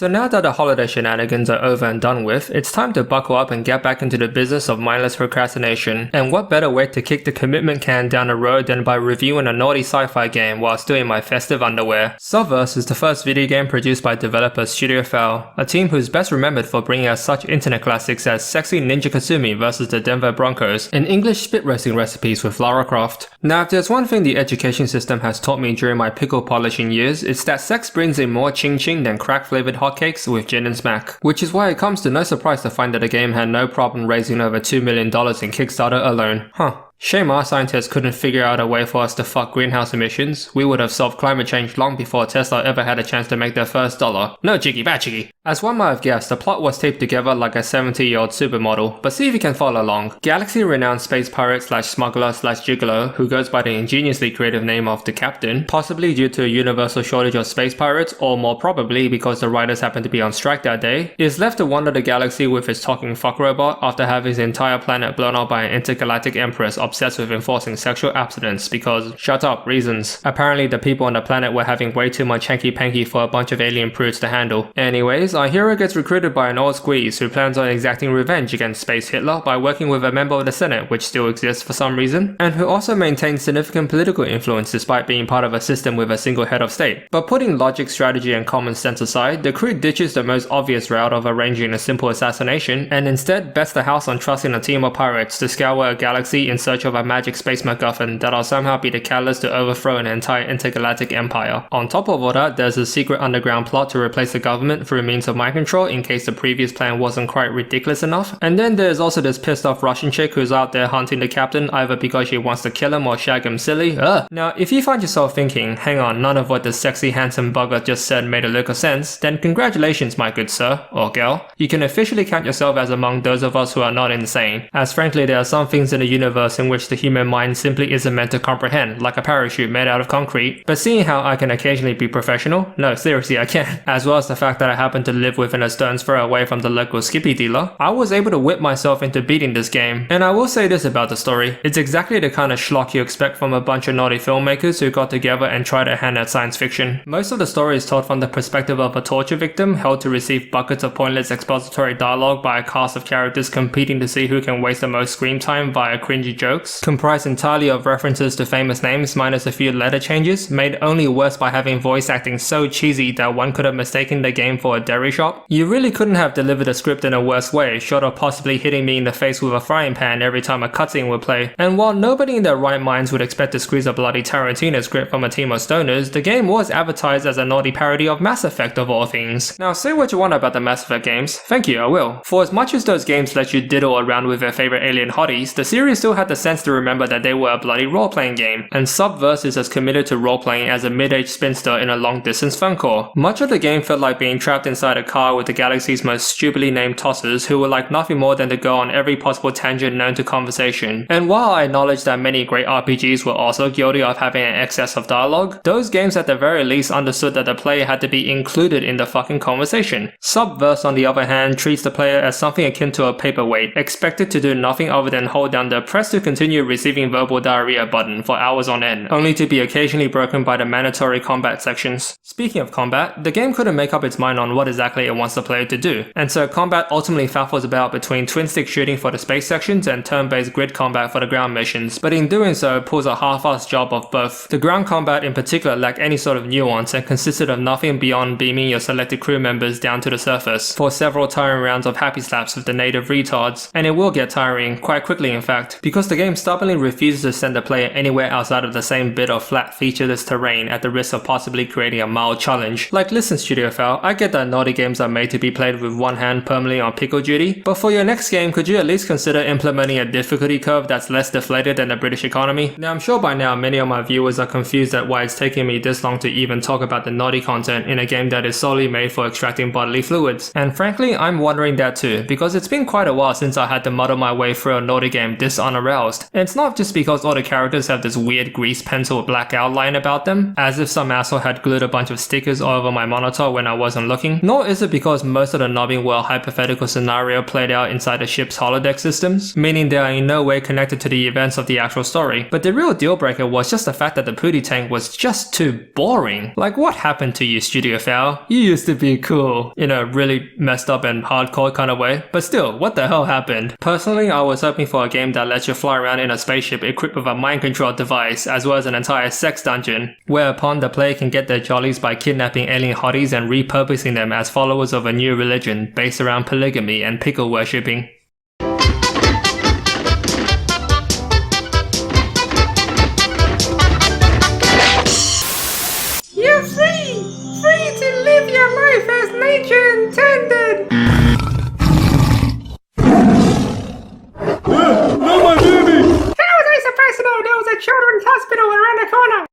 So now that the holiday shenanigans are over and done with, it's time to buckle up and get back into the business of mindless procrastination. And what better way to kick the commitment can down the road than by reviewing a naughty sci-fi game while still in my festive underwear. Subverse is the first video game produced by developer Studio Fow, a team who's best remembered for bringing us such internet classics as Sexy Ninja Kasumi vs the Denver Broncos and English spit racing recipes with Lara Croft. Now if there's one thing the education system has taught me during my pickle polishing years, it's that sex brings in more ching ching than crack flavored hotcakes with gin and smack. Which is why it comes to no surprise to find that the game had no problem raising over $2 million in Kickstarter alone. Shame our scientists couldn't figure out a way for us to fuck greenhouse emissions. We would have solved climate change long before Tesla ever had a chance to make their first dollar. No jiggy, bad jiggy. As one might have guessed, the plot was taped together like a 70-year-old supermodel, but see if you can follow along. Galaxy-renowned space pirate slash smuggler slash gigolo, who goes by the ingeniously creative name of the Captain, possibly due to a universal shortage of space pirates, or more probably because the writers happened to be on strike that day, is left to wander the galaxy with his talking fuck robot after having his entire planet blown up by an intergalactic empress obsessed with enforcing sexual abstinence because, shut up, reasons. Apparently the people on the planet were having way too much hanky-panky for a bunch of alien prudes to handle. Anyways, our hero gets recruited by an old squeeze who plans on exacting revenge against Space Hitler by working with a member of the Senate, which still exists for some reason, and who also maintains significant political influence despite being part of a system with a single head of state. But putting logic, strategy, and common sense aside, the crew ditches the most obvious route of arranging a simple assassination and instead bets the house on trusting a team of pirates to scour a galaxy in search of a magic space MacGuffin that'll somehow be the catalyst to overthrow an entire intergalactic empire. On top of all that, there's a secret underground plot to replace the government through means of mind control in case the previous plan wasn't quite ridiculous enough. And then there's also this pissed off Russian chick who's out there hunting the captain either because she wants to kill him or shag him silly. Now if you find yourself thinking, hang on, none of what the sexy handsome bugger just said made a lick of sense, then congratulations my good sir, or girl. You can officially count yourself as among those of us who are not insane, as frankly there are some things in the universe in which the human mind simply isn't meant to comprehend, like a parachute made out of concrete. But seeing how I can occasionally be professional, no seriously I can, as well as the fact that I happen to live within a stone's throw away from the local Skippy dealer, I was able to whip myself into beating this game. And I will say this about the story, it's exactly the kind of schlock you expect from a bunch of naughty filmmakers who got together and tried to hand out science fiction. Most of the story is told from the perspective of a torture victim held to receive buckets of pointless expository dialogue by a cast of characters competing to see who can waste the most screen time via cringy jokes, comprised entirely of references to famous names minus a few letter changes, made only worse by having voice acting so cheesy that one could have mistaken the game for a dairy shop. You really couldn't have delivered a script in a worse way, short of possibly hitting me in the face with a frying pan every time a cutscene would play. And while nobody in their right minds would expect to squeeze a bloody Tarantino script from a team of stoners, the game was advertised as a naughty parody of Mass Effect of all things. Now say what you want about the Mass Effect games, thank you I will. For as much as those games let you diddle around with their favorite alien hotties, the series still had the sense to remember that they were a bloody role-playing game, and Subverse is as committed to role-playing as a mid-aged spinster in a long-distance phone call. Much of the game felt like being trapped inside a car with the galaxy's most stupidly named tossers who were like nothing more than to go on every possible tangent known to conversation. And while I acknowledge that many great RPGs were also guilty of having an excess of dialogue, those games at the very least understood that the player had to be included in the fucking conversation. Subverse on the other hand treats the player as something akin to a paperweight, expected to do nothing other than hold down the press to continue receiving verbal diarrhea button for hours on end, only to be occasionally broken by the mandatory combat sections. Speaking of combat, the game couldn't make up its mind on what exactly it wants the player to do, and so combat ultimately faffles about between twin-stick shooting for the space sections and turn-based grid combat for the ground missions, but in doing so pulls a half-assed job of both. The ground combat in particular lacked any sort of nuance and consisted of nothing beyond beaming your selected crew members down to the surface for several tiring rounds of happy slaps with the native retards, and it will get tiring, quite quickly in fact, because the game stubbornly refuses to send the player anywhere outside of the same bit of flat featureless terrain at the risk of possibly creating a mild challenge. Like listen Studio Fow, I get that naughty games are made to be played with one hand permanently on pickle duty, but for your next game could you at least consider implementing a difficulty curve that's less deflated than the British economy? Now I'm sure by now many of my viewers are confused at why it's taking me this long to even talk about the naughty content in a game that is solely made for extracting bodily fluids, and frankly I'm wondering that too, because it's been quite a while since I had to muddle my way through a naughty game this on a rails. most. And it's not just because all the characters have this weird grease pencil black outline about them, as if some asshole had glued a bunch of stickers all over my monitor when I wasn't looking, nor is it because most of the nobbing were a hypothetical scenario played out inside the ship's holodeck systems, meaning they are in no way connected to the events of the actual story. But the real deal breaker was just the fact that the Pootie tank was just too boring. Like, what happened to you, Studio Fow? You used to be cool, in a really messed up and hardcore kind of way, but still, what the hell happened? Personally, I was hoping for a game that lets you fly around in a spaceship equipped with a mind-controlled device, as well as an entire sex dungeon, whereupon the player can get their jollies by kidnapping alien hotties and repurposing them as followers of a new religion based around polygamy and pickle worshipping. You're free! Free to live your life as nature intended!